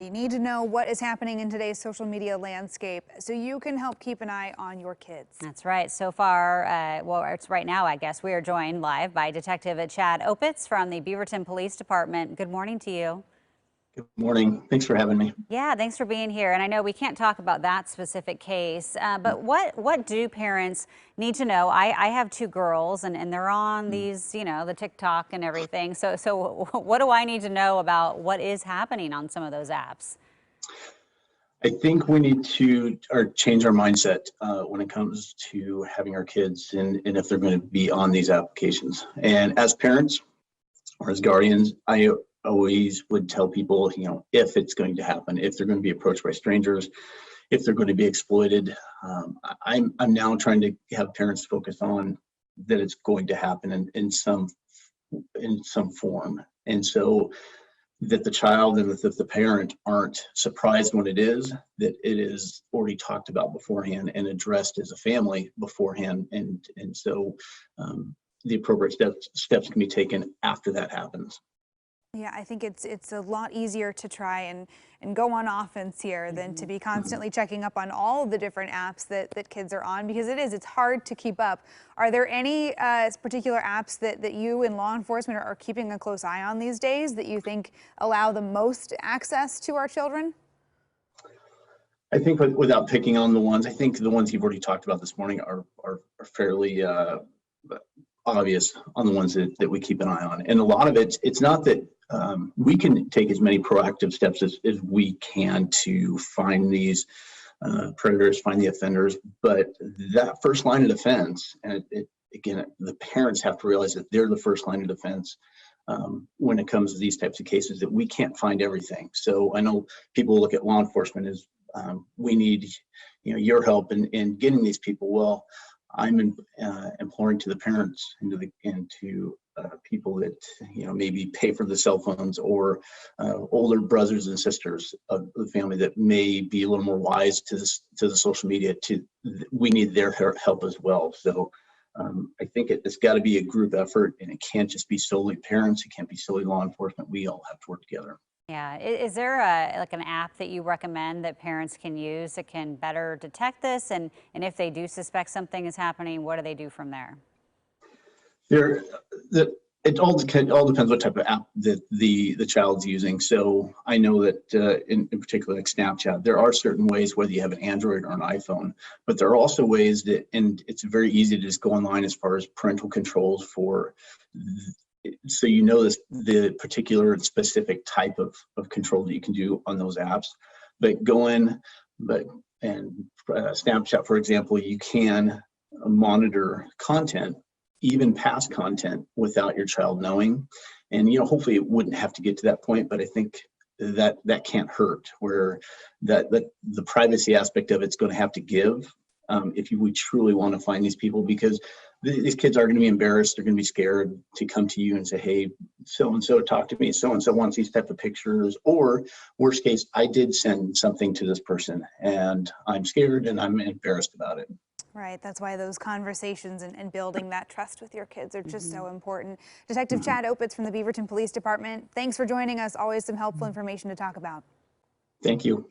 You need to know what is happening in today's social media landscape so you can help keep an eye on your kids. That's right. So far, well, it's right now, I guess, we are joined live by Detective Chad Opitz from the Beaverton Police Department. Good morning to you. Good morning. Thanks for having me. Yeah, thanks for being here. And I know we can't talk about that specific case, but what do parents need to know? I have two girls, and they're on these, the TikTok and everything. So what do I need to know about what is happening on some of those apps? I think we need to change our mindset when it comes to having our kids and if they're going to be on these applications. And as parents or as guardians, I always would tell people, if it's going to happen, if they're going to be approached by strangers, if they're going to be exploited. I'm now trying to have parents focus on that it's going to happen in some form, and so that the child and that the parent aren't surprised when it is, that it is already talked about beforehand and addressed as a family beforehand, and so the appropriate steps can be taken after that happens. Yeah, I think it's a lot easier to try and go on offense here than to be constantly checking up on all of the different apps that kids are on, because it's hard to keep up. Are there any particular apps that you in law enforcement are keeping a close eye on these days that you think allow the most access to our children? I think without picking on the ones, I think the ones you've already talked about this morning are fairly obvious on the ones that we keep an eye on. And a lot of it's not that we can take as many proactive steps as we can to find these predators, find the offenders, but that first line of defense, and again, the parents have to realize that they're the first line of defense when it comes to these types of cases, that we can't find everything. So I know people look at law enforcement as we need your help in getting these people. Well, I'm imploring to the parents and to people that maybe pay for the cell phones, or older brothers and sisters of the family that may be a little more wise to the social media. We need their help as well. So I think it's got to be a group effort, and it can't just be solely parents. It can't be solely law enforcement. We all have to work together. Yeah, is there an app that you recommend that parents can use that can better detect this? And if they do suspect something is happening, what do they do from there? It all depends what type of app that the child's using. So I know that in particular, like Snapchat, there are certain ways, whether you have an Android or an iPhone, but there are also ways that, and it's very easy to just go online as far as parental controls for. So the particular and specific type of control that you can do on those apps. But Snapchat, for example, you can monitor content, even past content, without your child knowing. And hopefully it wouldn't have to get to that point, but I think that can't hurt, where that the privacy aspect of it's going to have to give if we truly want to find these people, because these kids are going to be embarrassed. They're going to be scared to come to you and say, hey, so-and-so talk to me. So-and-so wants these type of pictures. Or worst case, I did send something to this person and I'm scared and I'm embarrassed about it. Right. That's why those conversations and building that trust with your kids are just so important. Detective Chad Opitz from the Beaverton Police Department, thanks for joining us. Always some helpful information to talk about. Thank you.